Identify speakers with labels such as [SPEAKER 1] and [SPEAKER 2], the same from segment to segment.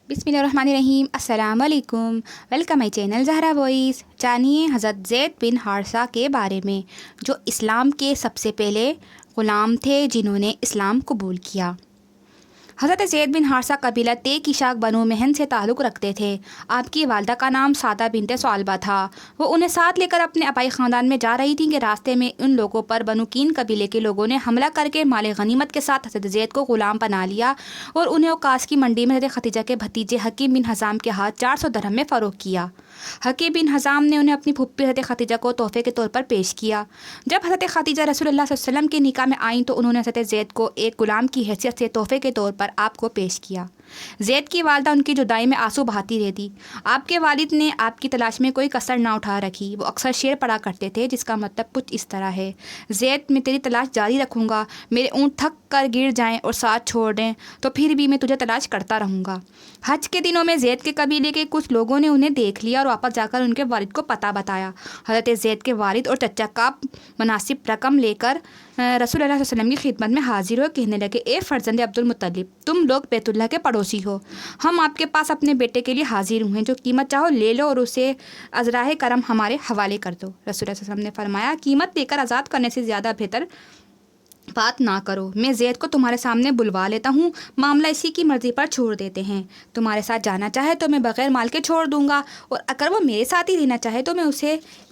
[SPEAKER 1] बिस्मिल्लाहिर्रहमानिर्रहीम, अस्सलाम वालेकुम। Welcome my channel Zahra voice. जानिए हज़रत ज़ैद बिन हारिसा के बारे में, जो इस्लाम के सबसे पहले ग़ुलाम थे जिन्होंने इस्लाम कबूल किया। हज़रत ज़ैद बिन हारिसा कबीला ते की शाख बनु महन से ताल्लुक़ रखते थे। आपकी वालदा का नाम सादा बिनते सौलबा था। वो उन्हें साथ लेकर अपने आबाई ख़ानदान में जा रही थी कि रास्ते में उन लोगों पर बनु कीन कबीले के लोगों ने हमला करके माल गनीमत के साथ हज़रत ज़ैद को ग़ुलाम बना लिया और उन्हें औकास की मंडी में हज़रत खदीजा के भतीजे हकीम बिन हज़ाम के हाथ 400 दरहम में फ़रोख्त किया। हकीम बिन हज़ाम ने उन्हें अपनी फुप्पी हज़रत खदीजा को तोहफ़े के तौर पर पेश किया। जब हज़रत खदीजा रसूलुल्लाह सल्लल्लाहु अलैहि वसल्लम के निकाह में आईं तो उन्होंने हज़रत ज़ैद को एक ग़ुलाम की हैसियत से तोहफ़े के तौर पर आपको पेश किया। ज़ैद की वालदा उनकी जुदाई में आंसू बहाती रहती। आपके वालिद ने आपकी तलाश में कोई कसर ना उठा रखी। वो अक्सर शेर पढ़ा करते थे जिसका मतलब कुछ इस तरह है: ज़ैद, मैं तेरी तलाश जारी रखूँगा, मेरे ऊँट थक कर गिर जाएं और साथ छोड़ दें तो फिर भी मैं तुझे तलाश करता रहूँगा। हज के दिनों में ज़ैद के कबीले के कुछ लोगों ने उन्हें देख लिया और वापस जाकर उनके वालिद को पता बताया। हज़रत ज़ैद के वालिद और चचा का मुनासिब रकम लेकर रसूलुल्लाह सल्लल्लाहु अलैहि वसल्लम की खिदमत में हाजिर हो कहने लगे, ए फ़र्जंद अब्दुल मुत्तलिब, तुम लोग बैतुल्लाह के पड़ोसी हो। हम आपके पास अपने बेटे के लिए हाजिर हुए, जो कीमत चाहो ले लो और उसे अज़राए करम हमारे हवाले कर दो। रसूलुल्लाह सल्लल्लाहु अलैहि वसल्लम ने फरमाया, कीमत देकर आज़ाद करने से ज़्यादा बेहतर बात ना करो। मैं ज़ैद को तुम्हारे सामने बुलवा लेता हूँ, मामला इसी की मर्ज़ी पर छोड़ देते हैं। तुम्हारे साथ जाना चाहे तो मैं बग़ैर माल के छोड़ दूँगा, और अगर वो मेरे साथ ही रहना चाहे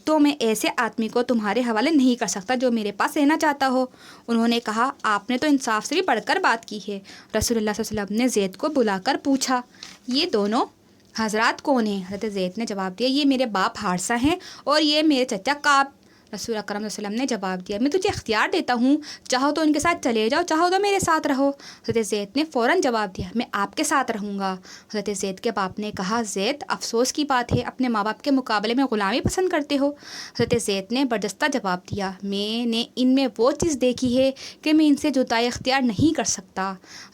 [SPEAKER 1] तो मैं ऐसे आदमी को तुम्हारे हवाले नहीं कर सकता जो मेरे पास रहना चाहता हो। उन्होंने कहा, आपने तो इंसाफ से भी बढ़कर बात की है। रसूलुल्लाह सल्लल्लाहु अलैहि वसल्लम ने ज़ैद को बुलाकर पूछा, ये दोनों हज़रात कौन हैं? हज़रत ज़ैद ने जवाब दिया, ये मेरे बाप हारिसा हैं और ये मेरे चचा काब। रसूल अकरम सल्लल्लाहु अलैहि वसल्लम ने जवाब दिया, मैं तुझे इख्तियार देता हूँ, चाहो तो उनके साथ चले जाओ, चाहो तो मेरे साथ रहो। हज़रत ज़ैद ने फ़ौरन जवाब दिया, मैं आपके साथ रहूँगा। हज़रत ज़ैद के बाप ने कहा, ज़ैद, अफसोस की बात है, अपने माँ बाप के मुकाबले में ग़ुलामी पसंद करते हो। हज़रत ज़ैद ने बरजस्ता जवाब दिया, मैंने इनमें वो चीज़ देखी है कि मैं इनसे जुदाई इख्तियार नहीं कर सकता।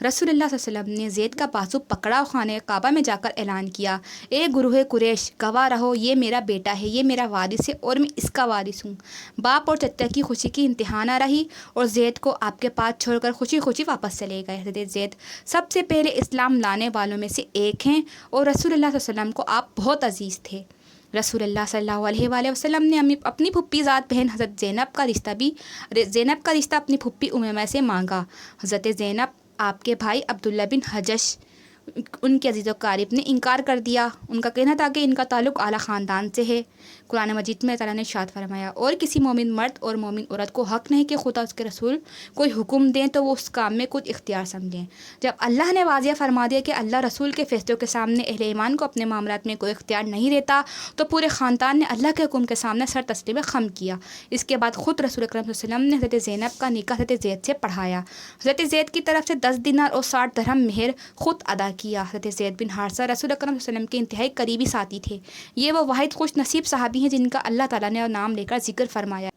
[SPEAKER 1] रसूलुल्लाह सल्लल्लाहु अलैहि वसल्लम ने ज़ैद का बाजू पकड़ा और खाने काबा में जाकर ऐलान किया, ए गुरूह कुरैश, गवाह रहो, ये मेरा बेटा है, ये मेरा वारिस है और मैं इसका वारिस हूँ। बाप और चचा की खुशी की इंतहा ना रही और ज़ैद को आपके पास छोड़कर खुशी खुशी वापस चले गए। हज़रत ज़ैद सबसे पहले इस्लाम लाने वालों में से एक हैं और रसूलुल्लाह सल्लल्लाहु अलैहि वसल्लम को आप बहुत अजीज़ थे। रसूलुल्लाह सल्लल्लाहु अलैहि वसल्लम ने अपनी फुप्पी ज़ात बहन हज़रत ज़ैनब का रिश्ता अपनी फुप्पी उमैमा से मांगा। हज़रत ज़ैनब आपके भाई अब्दुल्ला बिन हजश उनके अजीज़ क़रीब ने इनकार कर दिया। उनका कहना था कि इनका ताल्लुक़ आला ख़ानदान से है। कुरान मजीद में अल्लाह ने इरशाद फरमाया, और किसी मोमिन मर्द और मोमिन औरत को हक़ नहीं कि खुदा उसके रसूल कोई हुक्म दें तो वो उस काम में कुछ इख्तियार समझें। जब अल्लाह ने वाज़िया फरमा दिया कि अल्लाह रसूल के फ़ैसलों के सामने अहले ईमान को अपने मामलात में कोई इख्तियार नहीं रहता, तो पूरे ख़ानदान ने अल्लाह के हुक्म के सामने सर तस्लीम खम किया। इसके बाद ख़ुद रसूल अकरम सल्लल्लाहु अलैहि वसल्लम ने हज़रत ज़ैनब का निकाह हज़रत ज़ैद से पढ़ाया। हज़रत ज़ैद की तरफ से 10 दिनार और 60 दरहम मेहर ख़ुद अदा किया। हज़रत ज़ैद बिन हारिसा रसूल अकरम सल्लल्लाहु अलैहि वसल्लम के इंतहाई करीबी साथी थे। ये वो वाहिद खुश नसीब सहाबी हैं जिनका अल्लाह ताला ने नाम लेकर जिक्र फरमाया।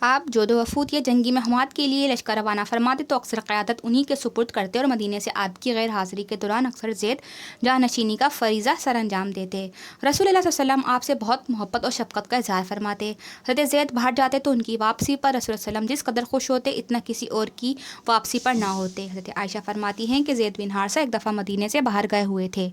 [SPEAKER 1] आप जो दो वफूद या जंगी महमात के लिए लश्कर रवाना फरमाते तो अक्सर क़यादत उन्हीं के सुपुर्द करते और मदीने से आपकी गैर हाज़िरी के दौरान अक्सर ज़ैद जानशीनी का फ़रीज़ा सर अंजाम देते। रसूलुल्लाह सल्लल्लाहु अलैहि वसल्लम आपसे बहुत मोहब्बत और शफ़क़त का इज़हार फरमाते। हज़रत ज़ैद बाहर जाते तो उनकी वापसी पर रसूल सल्लल्लाहु अलैहि वसल्लम जिस कदर खुश होते, इतना किसी और की वापसी पर ना होते। हज़रत आयशा फरमाती हैं कि ज़ैद बिन हारिसा एक दफ़ा मदीने से बाहर गए हुए थे,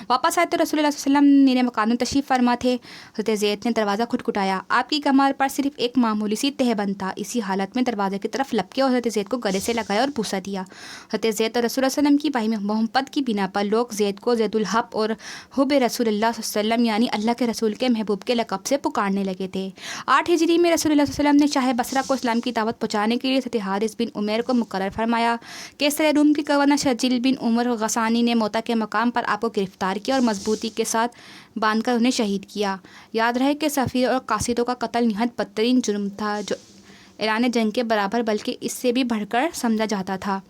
[SPEAKER 1] वापस आए तो रसूलुल्लाह सल्लल्लाहु अलैहि वसल्लम मेरे मकान में तशरीफ़ फरमा थे। हज़रत ज़ैद ने दरवाज़ा खटखटाया, आपकी कमर पर सिर्फ एक मामूली सी तहबंद था। इसी हालत में दरवाजे की तरफ लपके और हज़रत ज़ैद को गले से लगाया और बूसा दिया। हज़रत ज़ैद और रसूलुल्लाह सल्लल्लाहु अलैहि वसल्लम की बाही मोहब्बत की बिना पर लोग ज़ैद को ज़ैदुल हब और हुब रसूलुल्लाह सल्लल्लाहु अलैहि वसल्लम यानी अल्लाह के रसूल के महबूब के लक़ब से पुकारने लगे थे। 8 हिजरी में रसूलुल्लाह सल्लल्लाहु अलैहि वसल्लम ने शाह बसरा को इस्लाम की दावत पहुँचाने के लिए हज़रत हारिस बिन उमैर को मुकर्रर फरमाया। कैसर रूम के गवर्नर शर्जिल बिन उमर गसानी ने मोता के मकाम पर आपको गिरफ़्तार किया और मजबूती के साथ बांधकर उन्हें शहीद किया। याद रहे कि सफ़ीर और कासिदों का कत्ल निहायत बदतरीन जुर्म था जो ऐलान जंग के बराबर बल्कि इससे भी बढ़कर समझा जाता था।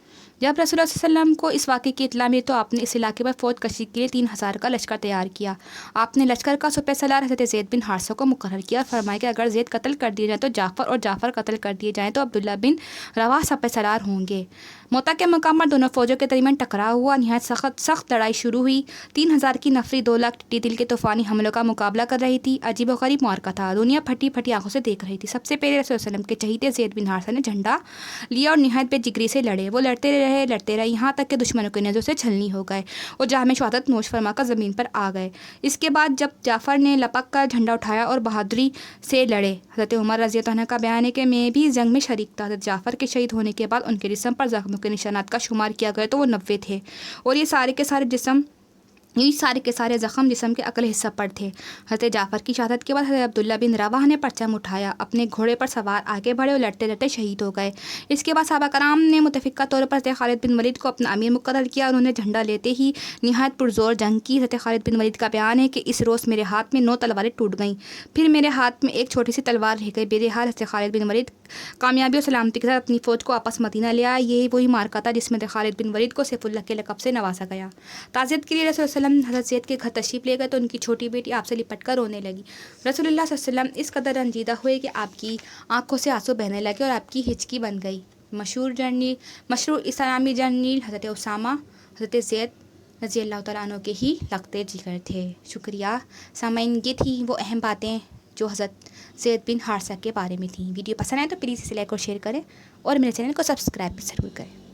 [SPEAKER 1] जब रसूलुल्लाह सल्लल्लाहु अलैहि वसल्लम को इस वाक़े की इत्ला मिली तो आपने इस इलाके पर फ़ौज कशी के लिए 3000 का लश्कर तैयार किया। आपने लश्कर का सुपह सलार हज़रत ज़ैद बिन हारिसा को मुकर्रर किया और फरमाया कि अगर ज़ैद कत्ल कर दिए जाए तो जाफ़र और जाफ़र कत्ल कर दिए जाएँ तो अब्दुल्ला बिन रवाह सुपह सलार होंगे। मोता के मकाम पर दोनों फ़ौजों के दरमियान टकराव हुआ। नहायत सख्त लड़ाई शुरू हुई। 3000 की नफरी 2 लाख टिड्डी दिल के तूफ़ानी हमलों का मुकाबला कर रही थी। अजीब व गरीब मार्का था, दुनिया फटी फटी आंखों से देख रही थी। सबसे पहले रसूल सल्लल्लाहु अलैहि वसल्लम के चहीते ज़ैद बिन हारिसा ने झंडा लिया और नहायत बेजिगरी से लड़े। वो लड़ते لڑتے رہے یہاں تک کہ دشمنوں کی نظروں سے چھلنی ہو گئے اور جام شہادت نوش فرما کر زمین پر آ گئے۔ اس کے بعد جب جعفر نے لپک کر جھنڈا اٹھایا اور بہادری سے لڑے، حضرت عمر رضی اللہ عنہ کا بیان ہے کہ میں بھی جنگ میں شریک تھا۔ حضرت جعفر کے شہید ہونے کے بعد ان کے جسم پر زخموں کے نشانات کا شمار کیا گیا تو وہ 90 تھے، اور یہ سارے کے سارے زخم جسم کے اقل حصہ پر تھے۔ حضرت جعفر کی شہادت کے بعد حضرت عبداللہ بن رواحہ نے پرچم اٹھایا، اپنے گھوڑے پر سوار آگے بڑھے اور لڑتے لڑتے شہید ہو گئے۔ اس کے بعد صحابہ کرام نے متفقہ طور پر حضرت خالد بن ولید کو اپنا امیر مقرر کیا اور انہوں نے جھنڈا لیتے ہی نہایت پرزور جنگ کی۔ حضرت خالد بن ولید کا بیان ہے کہ اس روز میرے ہاتھ میں 9 تلواریں ٹوٹ گئیں، پھر میرے ہاتھ میں ایک چھوٹی سی تلوار رہ گئی۔ بہرحال حضرت خالد بن ولید کامیابی اور سلامتی کے ساتھ اپنی فوج کو واپس مدینہ لے آیا۔ یہی وہی معرکہ تھا جس میں حضرت خالد بن ولید کو سیف اللہ کے لقب سے نوازا گیا۔ تعزیت کے لیے رسول اللہ صلی اللہ علیہ وسلم حضرت زید کے گھر تشریف لے گئے تو ان کی چھوٹی بیٹی آپ سے لپٹ کر رونے لگی۔ رسول اللہ صلی اللہ علیہ وسلم اس قدر رنجیدہ ہوئے کہ آپ کی آنکھوں سے آنسو بہنے لگے اور آپ کی ہچکی بن گئی۔ مشہور اسلامی جرنیل حضرت اسامہ حضرت زید رضی اللہ تعالیٰ عنہ کے ہی لقتے جگر تھے۔ شکریہ سامعین، یہ تھی وہ اہم باتیں جو حضرت زید بن حارثہ کے بارے میں تھیں۔ ویڈیو پسند آئے تو پلیز اسے لائک اور شیئر کریں اور میرے چینل کو سبسکرائب بھی ضرور کریں۔